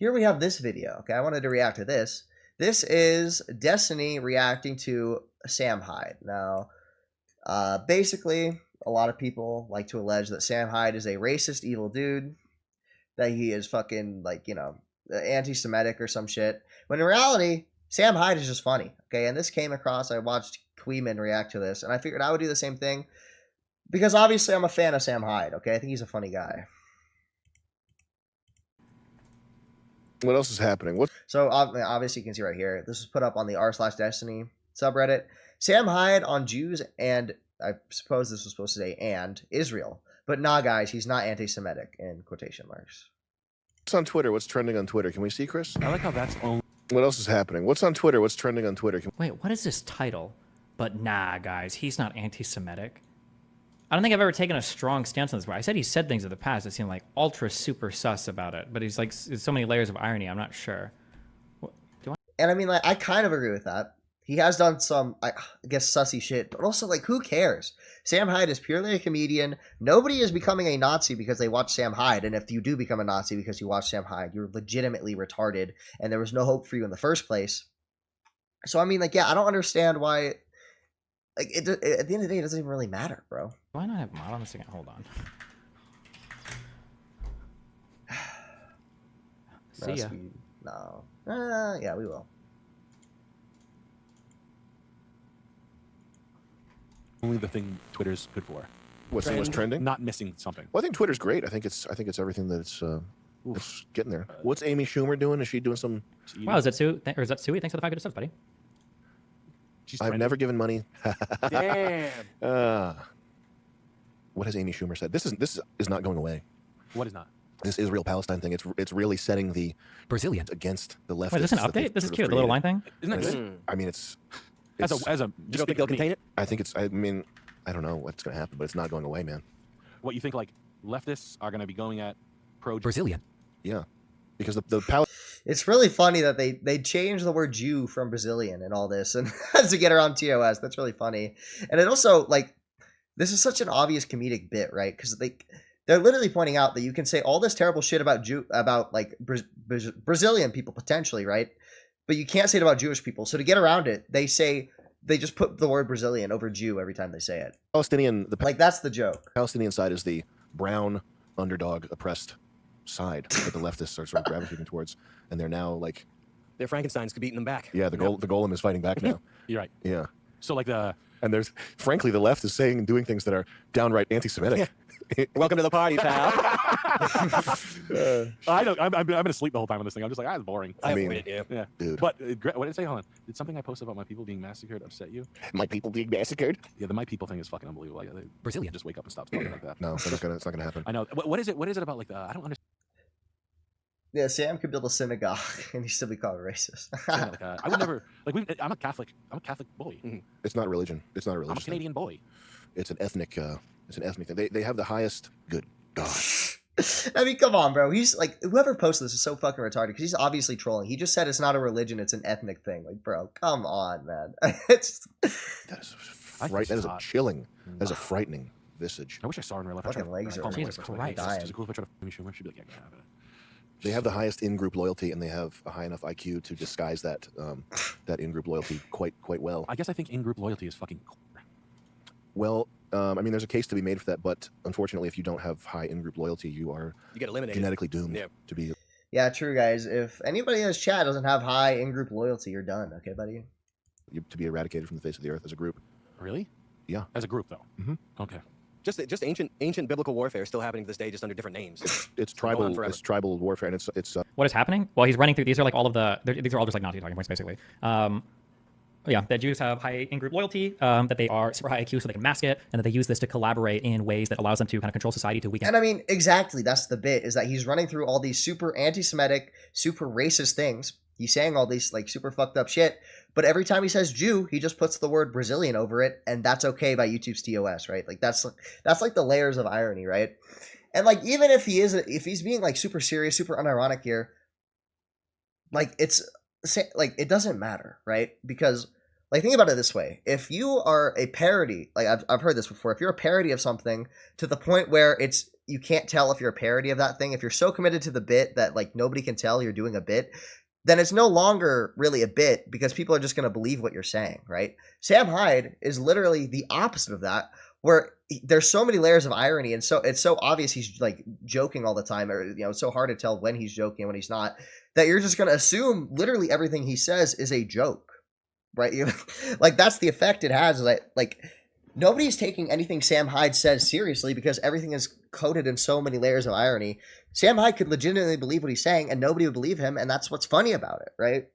here we have this video. Okay, I wanted to react to this. This is Destiny reacting to Sam Hyde. Now, basically, a lot of people like to allege that Sam Hyde is a racist, evil dude, that he is fucking, like, you know, anti-Semitic or some shit. When in reality, Sam Hyde is just funny. Okay, and this came across, I watched Queeman react to this, and I figured I would do the same thing because obviously I'm a fan of Sam Hyde. Okay, I think he's a funny guy. What else is happening? So obviously you can see right here, this was put up on the r/Destiny subreddit. Sam Hyde on Jews and, I suppose this was supposed to say, and Israel. But nah, guys, he's not anti-Semitic in quotation marks. What's on Twitter? What's trending on Twitter? Can we see, Chris? I like how that's only... What else is happening? What's on Twitter? What's trending on Twitter? Wait, what is this title? But nah, guys, he's not anti-Semitic. I don't think I've ever taken a strong stance on this. I said he said things in the past that seemed like ultra super sus about it, but he's like, there's so many layers of irony. I'm not sure. And I mean, like, I kind of agree with that. He has done some, I guess, sussy shit, but also, like, who cares? Sam Hyde is purely a comedian. Nobody is becoming a Nazi because they watch Sam Hyde, and if you do become a Nazi because you watch Sam Hyde, you're legitimately retarded, and there was no hope for you in the first place. So, I mean, like, yeah, I don't understand why... Like, at the end of the day, it doesn't even really matter, bro. Why not have mod on this again? Hold on. See ya. No. Yeah, we will. only the thing Twitter's good for. What's trending? Not missing something. Well, I think Twitter's great. I think it's everything that's it's getting there. What's Amy Schumer doing? Is she doing some? Wow, is that Sue? Or is that Suey? Thanks for the 5 good subs, buddy. I've never given money. Damn. What has Amy Schumer said? This is not going away. What is not? This Israel-Palestine thing. It's really setting the Brazilian against the left. Wait, is this an update? This is cute. The little line thing. Isn't that good? I mean, it's as a. You don't think they'll contain it? I think it's. I mean, I don't know what's going to happen, but it's not going away, man. What you think? Like leftists are going to be going at pro Brazilian. Yeah, because the It's really funny that they changed the word Jew from Brazilian and all this, and to get around TOS. That's really funny, and it also, like, this is such an obvious comedic bit, right? Because they're literally pointing out that you can say all this terrible shit about Brazilian people potentially, right? But you can't say it about Jewish people. So to get around it, they just put the word Brazilian over Jew every time they say it. Like, that's the joke. Palestinian side is the brown underdog oppressed side that the leftists are sort of gravitating towards, and they're now like their Frankenstein's beating them back. Yeah, the golem is fighting back now. You're right. Yeah. So like and there's frankly the left is saying and doing things that are downright anti-Semitic. Yeah. Welcome to the party, pal. I don't. I'm gonna sleep the whole time on this thing. I'm just like, it's boring. I mean, yeah. Dude. But what did it say? Hold on. Did something I posted about my people being massacred upset you? My people being massacred? Yeah, the my people thing is fucking unbelievable. Like, Brazilian just wake up and stop talking like that. No, it's not gonna happen. I know. What is it? What is it about? Like I don't understand. Yeah, Sam could build a synagogue and he still be called racist. I would never I'm a Catholic boy. It's not religion. It's not a religion. I'm a Canadian boy. It's an ethnic. It's an ethnic thing. They have the highest. Good God. I mean, come on, bro. He's like, whoever posted this is so fucking retarded because he's obviously trolling. He just said it's not a religion; it's an ethnic thing. Like, bro, come on, man. It's that is a chilling. That is a frightening visage. I wish I saw her in real life. Fucking legs are Jesus Christ. Is it cool if I try to Amy Schumer? She'd be like, yeah, have it. They have the highest in-group loyalty, and they have a high enough IQ to disguise that that in-group loyalty quite well. I guess I think in-group loyalty is fucking cool. Well, I mean, there's a case to be made for that, but unfortunately, if you don't have high in-group loyalty, you get eliminated. Genetically doomed to be. Yeah, true, guys. If anybody in this chat doesn't have high in-group loyalty, you're done. Okay, buddy? To be eradicated from the face of the earth as a group. Really? Yeah. As a group, though. Mm-hmm. Okay. Just ancient biblical warfare is still happening to this day, just under different names. It's tribal. It's tribal warfare, and it's. What is happening? Well, he's running through. These are like all of the. These are all just like Nazi talking points, basically. Yeah, that Jews have high in-group loyalty, that they are super high IQ so they can mask it, and that they use this to collaborate in ways that allows them to kind of control society to weaken. And I mean, exactly, that's the bit, is that he's running through all these super anti-Semitic, super racist things. He's saying all these like super fucked up shit, but every time he says Jew, he just puts the word Brazilian over it, and that's okay by YouTube's TOS, right? Like that's like the layers of irony, right? And like even if he's being like super serious, super unironic here, like it doesn't matter, right? Because Like, think about it this way: if you are a parody, like I've heard this before, if you're a parody of something to the point where it's you can't tell if you're a parody of that thing, if you're so committed to the bit that like nobody can tell you're doing a bit, then it's no longer really a bit because people are just going to believe what you're saying, right? Sam Hyde is literally the opposite of that, where there's so many layers of irony, and so it's so obvious he's like joking all the time, or it's so hard to tell when he's joking and when he's not, that you're just going to assume literally everything he says is a joke, right? Like that's the effect it has. Like nobody's taking anything Sam Hyde says seriously because everything is coated in so many layers of irony. Sam Hyde could legitimately believe what he's saying, and nobody would believe him, and that's what's funny about it, right?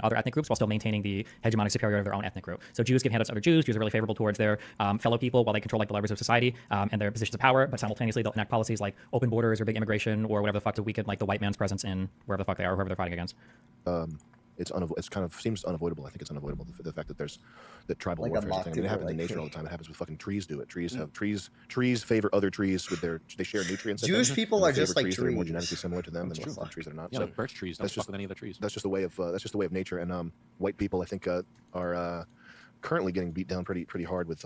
Other ethnic groups while still maintaining the hegemonic superiority of their own ethnic group. So Jews give handouts to other Jews. Jews are really favorable towards their fellow people while they control like the levers of society and their positions of power. But simultaneously, they'll enact policies like open borders or big immigration or whatever the fuck to weaken like the white man's presence in wherever the fuck they are, or whoever they're fighting against. It's kind of seems unavoidable. I think it's unavoidable the fact that there's that tribal Like a warfare is a thing. I mean, it happens in nature all the time. It happens with fucking trees. Do it. Trees favor other trees with they share nutrients. Jewish people are just like trees that are more trees. genetically similar to them than That's some true. trees that are not. Yeah, So like birch trees don't that's fuck just- with any of the trees. that's just the way of nature. And white people, I think, are currently getting beat down pretty hard with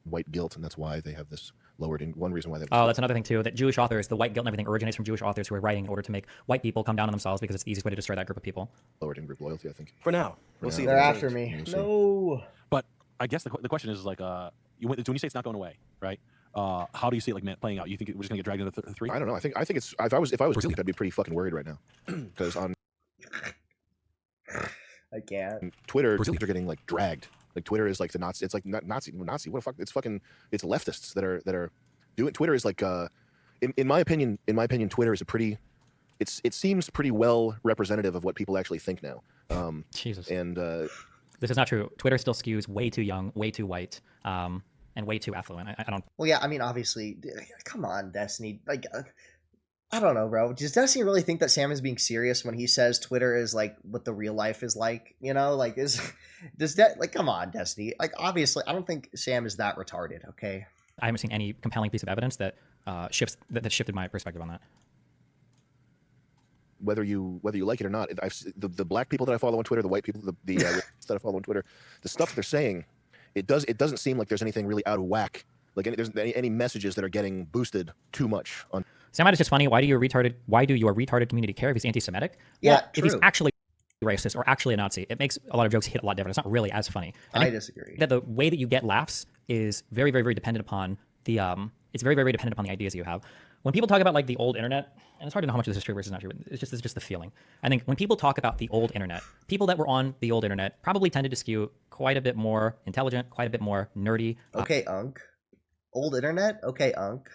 white guilt, and that's why they have this lowered. One reason why they have Oh, that's another thing too. That Jewish authors, the white guilt and everything originates from Jewish authors who are writing in order to make white people come down on themselves because it's the easiest way to destroy that group of people. lowered in group loyalty. I think. For now. We'll now. see. if They're it after changes. me. We'll see. No. But I guess the question is like, when you say it's not going away, right? How do you see it like playing out? You think we're just gonna get dragged into the three? I don't know. I think it's if I was Greek, I'd be pretty fucking worried right now because on I can't. Twitter, they're getting like dragged. Like Twitter is like the Nazi. It's like not Nazi. What the fuck? It's fucking. It's leftists that are doing. Twitter is like, in my opinion, Twitter is a pretty. It seems pretty well representative of what people actually think now. Jesus. And This is not true. Twitter still skews way too young, way too white, and way too affluent. I don't. Well, yeah, I mean, obviously, come on, Destiny. Like, I don't know, bro. Does Destiny really think that Sam is being serious when he says Twitter is like what the real life is like? Like, like, come on, Destiny. Like, obviously, I don't think Sam is that retarded. Okay. I haven't seen any compelling piece of evidence that shifted my perspective on that. whether you like it or not, the black people that I follow on Twitter, the white people, the that I follow on Twitter, the stuff that they're saying, it doesn't seem like there's anything really out of whack. Like there's any messages that are getting boosted too much on. Sam Hyde is just funny. Why do your retarded community care if he's anti-Semitic? Yeah, well, if he's true. actually racist or actually a Nazi, it makes a lot of jokes hit a lot different. It's not really as funny. And I disagree. that the way that you get laughs is very, very, very dependent upon the it's very, very, very dependent upon the ideas you have. When people talk about like the old internet, and it's hard to know how much of this is true versus not true, but it's just the feeling. I think when people talk about the old internet, people that were on the old internet probably tended to skew quite a bit more intelligent, quite a bit more nerdy. Okay, Unk. Old internet? Okay, Unk.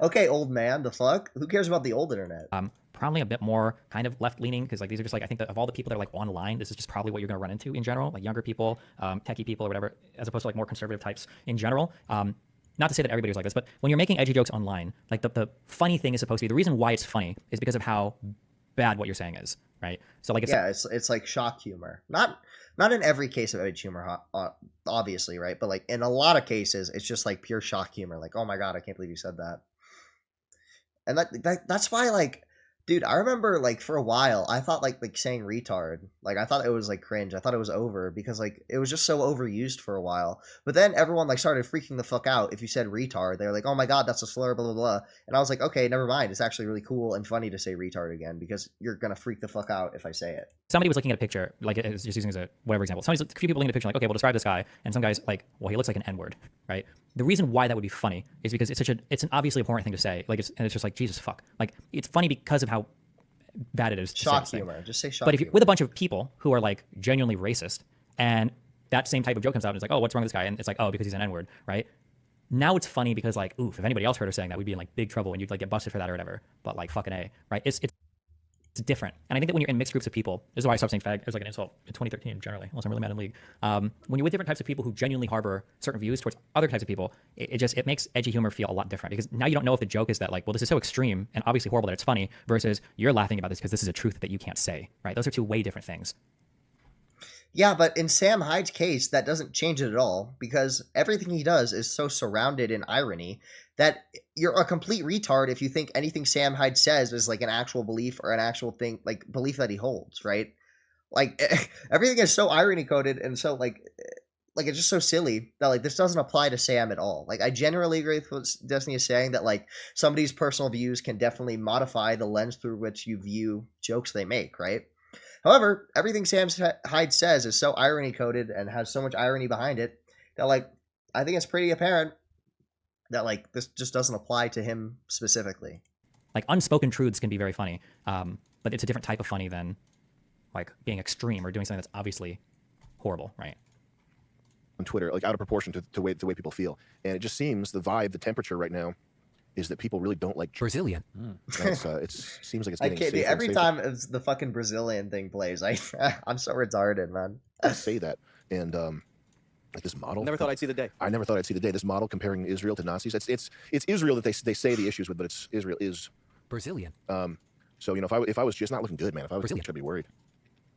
Okay, old man. The fuck? Who cares about the old internet? Probably a bit more kind of left-leaning because like these are just like I think that of all the people that are like online, this is just probably what you're going to run into in general, like younger people, techie people or whatever, as opposed to like more conservative types in general. Not to say that everybody's like this, but when you're making edgy jokes online, like the funny thing is supposed to be the reason why it's funny is because of how bad what you're saying is, right? So like Yeah, it's like shock humor. Not in every case of edge humor, obviously, right? But like in a lot of cases, it's just like pure shock humor. Like, oh my god, I can't believe you said that. And that's why, like, dude, I remember like for a while, I thought like saying retard, like I thought it was like cringe. I thought it was over because like it was just so overused for a while. But then everyone like started freaking the fuck out if you said retard. They're like, oh my god, that's a slur, blah blah blah. And I was like, okay, never mind. It's actually really cool and funny to say retard again because you're gonna freak the fuck out if I say it. somebody was looking at a picture, like it's just using as a whatever example. A few people looking at a picture, like, okay, we'll describe this guy, and some guys like, well, he looks like an N-word, right? The reason why that would be funny is because it's an obviously abhorrent thing to say, like, it's just like Jesus fuck, like it's funny because of how bad it is. To say Shock this thing. humor. Just say shock But if you're humor. with a bunch of people who are like genuinely racist, and that same type of joke comes out and it's like, oh, what's wrong with this guy? And it's like, oh, because he's an N-word, right? Now it's funny because like, oof, if anybody else heard her saying that, we'd be in like big trouble and you'd like get busted for that or whatever. But like fucking A, right? It's different. And I think that when you're in mixed groups of people, this is why I stopped saying fag. It was like an insult in 2013 generally, unless I'm really mad in league. When you're with different types of people who genuinely harbor certain views towards other types of people, it makes edgy humor feel a lot different because now you don't know if the joke is that like, well, this is so extreme and obviously horrible that it's funny versus you're laughing about this because this is a truth that you can't say, right? Those are two way different things. Yeah, but in Sam Hyde's case, that doesn't change it at all because everything he does is so surrounded in irony that you're a complete retard if you think anything Sam Hyde says is like an actual belief or an actual thing, like belief that he holds, right? like everything is so irony coded and so like it's just so silly that like this doesn't apply to Sam at all. Like I generally agree with what Destiny is saying that like somebody's personal views can definitely modify the lens through which you view jokes they make, right? However, everything Sam Hyde says is so irony coded and has so much irony behind it that like I think it's pretty apparent that like this just doesn't apply to him specifically. Like unspoken truths can be very funny, but it's a different type of funny than like being extreme or doing something that's obviously horrible, right? On Twitter, like out of proportion to the way people feel, and it just seems the vibe, the temperature right now, is that people really don't like Brazilian. It seems like it's getting safer Every and safer. time the fucking Brazilian thing plays, I'm so retarded, man. I say that, and like this model. Never thought I'd see the day. I never thought I'd see the day. This model comparing Israel to Nazis. It's Israel that they say the issues with, but it's Israel is Brazilian. So if I was just not looking good, man, if I was, I'd be worried.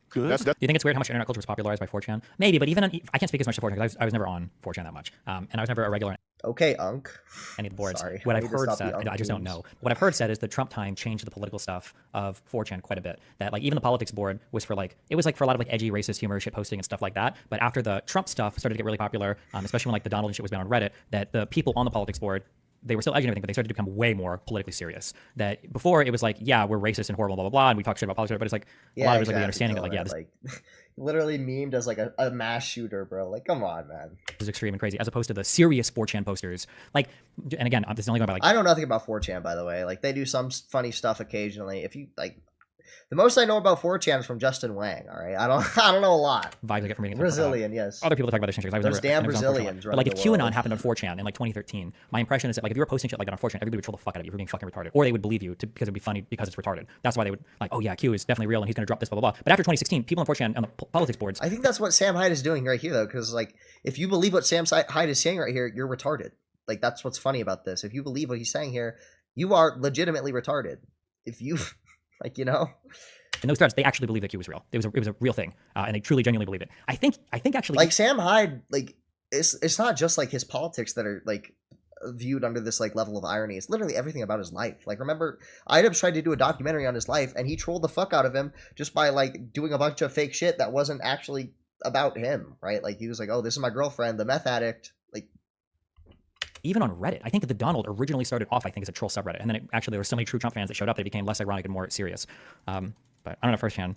Good. That's Do you think it's weird how much internet culture was popularized by 4chan? Maybe, but even I can't speak as much to 4chan because I was never on 4chan that much, and I was never a regular on Okay, Unk. any of the boards. Sorry. What I I've need to heard stop said, the Unk I just don't memes. know. What I've heard said is the Trump time changed the political stuff of 4chan quite a bit. That like even the politics board was for like it was like for a lot of like edgy racist humor, shit posting and stuff like that. But after the Trump stuff started to get really popular, especially when like the Donald and shit was been on Reddit, that the people on the politics board, they were still edgy and everything, but they started to become way more politically serious. That before it was like, yeah, we're racist and horrible, blah blah blah, and we talk shit about politics, but it's like a lot of it was like the understanding that like, yeah, this like literally memed as like a mass shooter, bro. Like, come on, man. is extreme and crazy, as opposed to the serious 4chan posters. Like, and again, this is only going by like I know nothing about 4chan, by the way. Like, they do some funny stuff occasionally. If you like, the most I know about 4chan is from Justin Wang. All right, I don't know a lot. vibes I get from reading Brazilian, yes. other people talk about this shit because I was Those never, damn I never was on 4chan. Brazilians But run like if the QAnon world. happened on 4chan in like 2013, my impression is that like if you were posting shit like that on 4chan, everybody would troll the fuck out of you for being fucking retarded, or they would believe you because it'd be funny because it's retarded. That's why they would like, oh yeah, Q is definitely real and he's gonna drop this blah blah blah. But after 2016, people on 4chan on the politics boards, I think that's what Sam Hyde is doing right here, though, because like if you believe what Sam Hyde is saying right here, you're retarded. Like that's what's funny about this. If you believe what he's saying here, you are legitimately retarded. If you like, in those threads, they actually believed that Q was real. It was a real thing, and they truly genuinely believed it. I think actually like Sam Hyde, like it's not just like his politics that are like viewed under this like level of irony. It's literally everything about his life. Like remember, IDubbbz tried to do a documentary on his life, and he trolled the fuck out of him just by like doing a bunch of fake shit that wasn't actually about him, right? Like he was like, "Oh, this is my girlfriend, the meth addict." Like even on Reddit, I think that the Donald originally started off, I think, as a troll subreddit, and then actually there were so many true Trump fans that showed up that it became less ironic and more serious. But I don't know, firsthand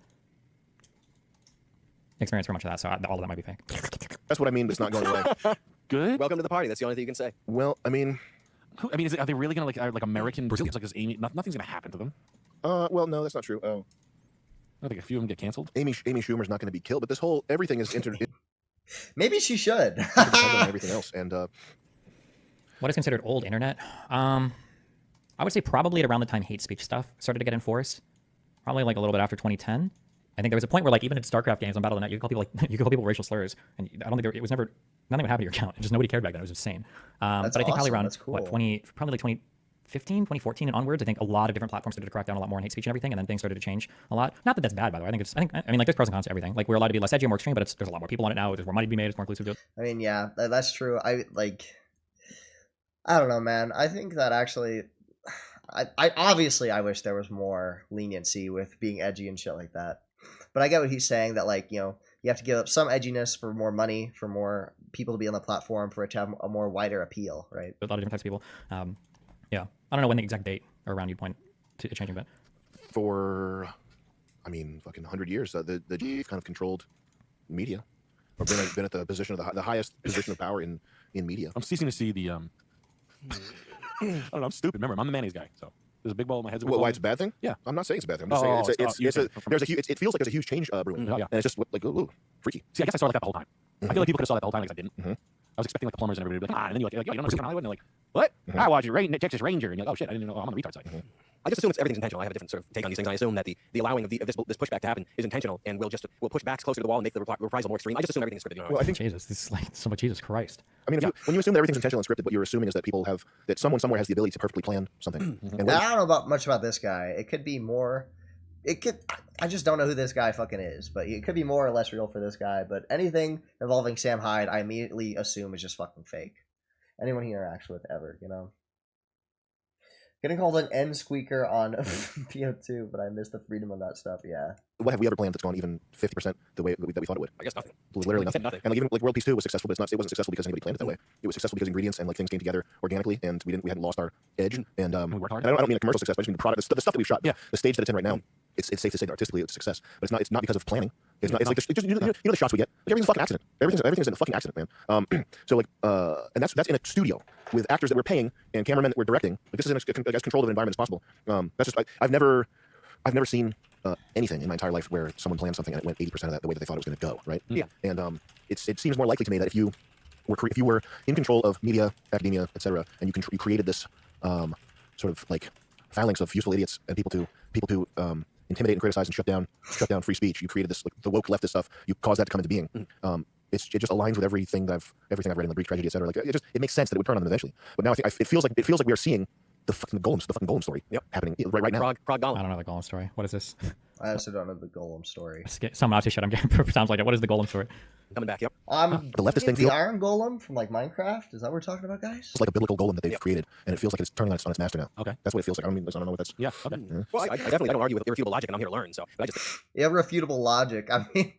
experience very much of that, so all of that might be fake. That's what I mean, but it's not going away. Good. Welcome to the party. That's the only thing you can say. Well, I mean, Are they really gonna like American Brazilians? Like, is nothing's gonna happen to them. well, no, that's not true. I think a few of them get canceled. Amy Schumer's not going to be killed, but this whole everything is maybe she should. interdependent on everything else, and What is considered old internet? I would say probably at around the time hate speech stuff started to get enforced. Probably like a little bit after 2010. I think there was a point where like even in StarCraft games on Battle.net, you could call people you could call people racial slurs, and I don't think it was never nothing would happen to your account. Just nobody cared back then. It was insane. That's but I think probably awesome. around That's cool. what 2015, 2014 and onwards, I think a lot of different platforms started to crack down a lot more on hate speech and everything, and then things started to change a lot. Not that that's bad, by the way. I mean like there's pros and cons to everything. Like we're allowed to be less edgy, more extreme, but there's a lot more people on it now. There's more money to be made. It's more inclusive to it. I mean, yeah, that's true. I don't know, man. I think that actually, I obviously I wish there was more leniency with being edgy and shit like that. But I get what he's saying that like you have to give up some edginess for more money, for more people to be on the platform, for it to have a more wider appeal, right? A lot of different types of people. Yeah, I don't know when the exact date or around you point to changing, but for, I mean, fucking 100 years, the G kind of controlled media, or been at the position of the highest position of power in media. I'm ceasing to see the I don't know. I'm stupid. Remember, I'm the mayonnaise guy. So there's a big bowl in my head. Why it's a bad thing? Yeah. I'm not saying it's a bad thing. I'm just saying it feels like there's a huge change brewing, Yeah. and it's just like ooh, freaky. See, I guess I saw it like that the whole time. I feel like people could have saw that the whole time because I didn't. Mhm. I was expecting like the plumbers and everybody to be like, and then you're like, you don't know Sam Hollywood? And they're like, what? I watch Texas Ranger. And you're like, oh shit, I didn't know. I'm on the retard side. I just assume everything's intentional. I have a different sort of take on these things. I assume that the allowing of this pushback to happen is intentional, and we'll push backs closer to the wall and make the reprisal more extreme. I just assume everything's scripted. Well, I think Jesus, this is like so much Jesus Christ. I mean, when you assume that everything's intentional and scripted, what you're assuming is that that someone somewhere has the ability to perfectly plan something. And I don't know much about this guy. It could be more. I just don't know who this guy fucking is, but it could be more or less real for this guy. But anything involving Sam Hyde, I immediately assume is just fucking fake. Anyone he interacts with ever, Getting called an N squeaker on PO2, but I missed the freedom of that stuff. Yeah. What have we ever planned that's gone even 50% the way that we thought it would? I guess nothing. Literally Like you said, nothing. nothing. And like even like World Peace 2 was successful, but it wasn't successful because anybody planned it that way. It was successful because ingredients and like things came together organically, and we hadn't lost our edge. And We worked hard. and I don't mean a commercial success, but I just mean the product, the stuff that we've shot. Yeah. The stage that it's in right now. It's safe to say that artistically it's a success, but it's not because of planning. It's not. It's like you know the shots we get. Like everything's a fucking accident. Everything's a fucking accident, man. So like and that's in a studio with actors that we're paying and cameramen that we're directing. Like this is as controlled of an environment as possible. That's just I've never seen anything in my entire life where someone planned something and it went 80% of that the way that they thought it was going to go. Right. Yeah. And it seems more likely to me that if you were in control of media, academia, etc., and you created this sort of like phalanx of useful idiots and people to intimidate and criticize and shut down free speech. You created this like, the woke leftist stuff. You caused that to come into being. It just aligns with everything I've read in the Greek tragedy, etc. Like it makes sense that it would turn on them eventually. But now I think it feels like we are seeing the fucking golem story happening right now. Prague Golem. I don't know the Golem story. What is this? I also don't know the Golem story. Some Nazi shit. I'm getting sounds like it. What is the Golem story? Coming back. Yep. The leftist thing the feels Iron Golem from like Minecraft. Is that what we're talking about, guys? like a biblical golem that they've created, and it feels like it's turning on its master now. Okay. That's what it feels like. I don't know what that's. Yeah. Okay. Well, I definitely don't argue with irrefutable logic, and I'm here to learn. So, but I just Irrefutable logic. I mean,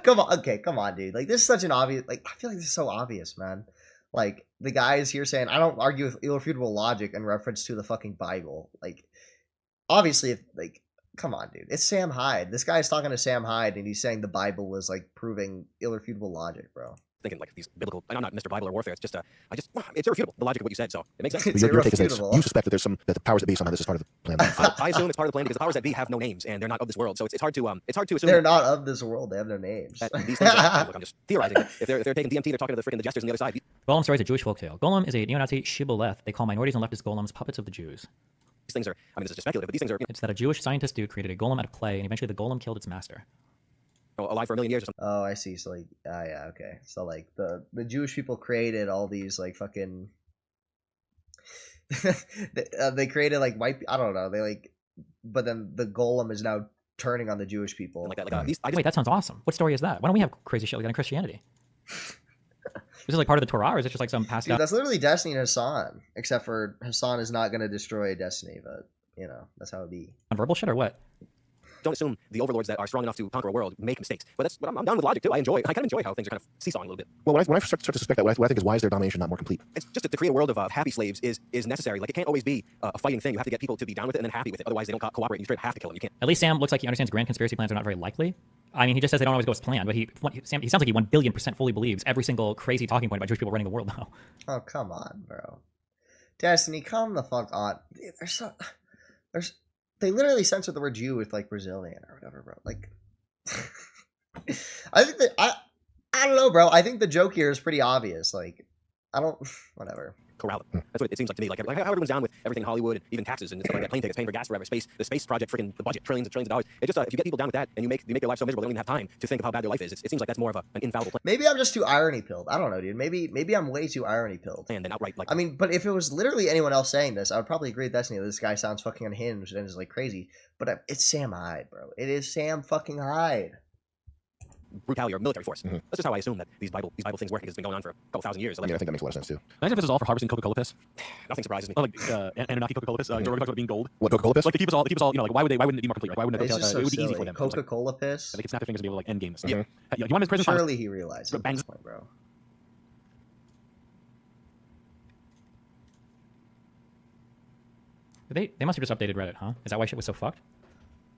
come on, dude. Like this is such an obvious. Like I feel like this is so obvious, man. Like the guy is here saying, I don't argue with irrefutable logic in reference to the fucking Bible. Like, obviously, come on, dude. It's Sam Hyde. This guy's talking to Sam Hyde, and he's saying the Bible was like proving irrefutable logic, bro. thinking like these biblical. And I'm not Mr. Bible or warfare. It's just it's irrefutable. The logic of what you said. So it makes sense. It's Your take is that irrefutable. you suspect that the powers that be somehow this is part of the plan. I assume it's part of the plan because the powers that be have no names and they're not of this world. So it's hard to assume. They're not of this world. They have no names. That these things look, I'm just theorizing. If they're taking DMT, they're talking to the freaking jesters on the other side. Golem story is a Jewish folktale. Golem is a neo-Nazi shibboleth. They call minorities and leftist golems puppets of the Jews. These things are. I mean, this is just speculative, but these things are It's that a Jewish scientist dude created a golem out of clay, and eventually the golem killed its master. alive for a million years or something. Oh, I see. So like, yeah, okay. So like the Jewish people created all these like fucking. they created like white. I don't know. They like, but then the golem is now turning on the Jewish people. Like that. Like these. I just, Wait, that sounds awesome. What story is that? Why don't we have crazy shit like that in Christianity? Is it like part of the Torah, or is it just like some passed Dude, down? that's literally Destiny and Hassan. Except for Hassan is not going to destroy Destiny, but you know that's how it be. Verbal shit or what? don't assume the overlords that are strong enough to conquer a world make mistakes. But that's. But I'm down with logic too. I kind of enjoy how things are kind of seesawing a little bit. Well, when I start to suspect that, what I think is why is their domination not more complete? It's just to create a world of happy slaves is necessary. Like it can't always be a fighting thing. You have to get people to be down with it and then happy with it. Otherwise, they don't cooperate. And you straight have to kill them. You can't. At least Sam looks like he understands grand conspiracy plans are not very likely. I mean, he just says they don't always go as planned, but he sounds like he 1,000,000,000% fully believes every single crazy talking point about Jewish people running the world now. Oh, come on, bro. Destiny, come the fuck on. They literally censored the word Jew with like Brazilian or whatever, bro. Like, I think that I don't know, bro. I think the joke here is pretty obvious. Like, whatever. Corral them. That's what it seems like to me. Like how everyone's down with everything Hollywood and even taxes and stuff like that. Plane tickets, paying for gas forever, the space project, freaking the budget, trillions and trillions of dollars. It just if you get people down with that and you make their life so miserable, they don't even have time to think of how bad their life is. It seems like that's more of an infallible plan Maybe I'm just too irony pilled. I don't know, dude. Maybe I'm way too irony pilled. than outright like. I mean, but if it was literally anyone else saying this, I would probably agree with Destiny. This guy sounds fucking unhinged and is like crazy. But it's Sam Hyde, bro. It is Sam fucking Hyde. brutality or military force. That's just how I assume that these Bible things work because it's been going on for a couple thousand years. I mean, I think that makes a lot of sense too. Imagine if this is all for harvesting Coca-Cola piss. Nothing surprises me. Oh, like Anunnaki Coca-Cola piss. Joe Rogan talks about being gold. What, Coca-Cola piss? Like to keep us all, you know, like why wouldn't it be more complete? Like, why wouldn't It's just so it would be silly. easy for them? It's like, Coca-Cola piss. they could snap their fingers and be able to like end games. Mhm. Yeah. You want him as president? Surely he realizes at Bangs- this point, bro. They must have just updated Reddit, huh? Is that why shit was so fucked?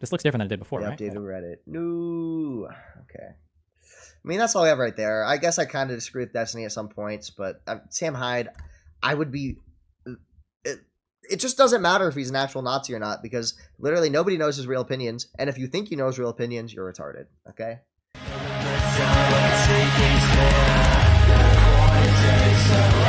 This looks different than it did before, They right? updated Reddit. No. Okay. I mean, that's all we have right there. I guess I kind of disagree with Destiny at some points, but Sam Hyde, I would be. It just doesn't matter if he's an actual Nazi or not because literally nobody knows his real opinions. And if you think you know his real opinions, you're retarded. Okay. So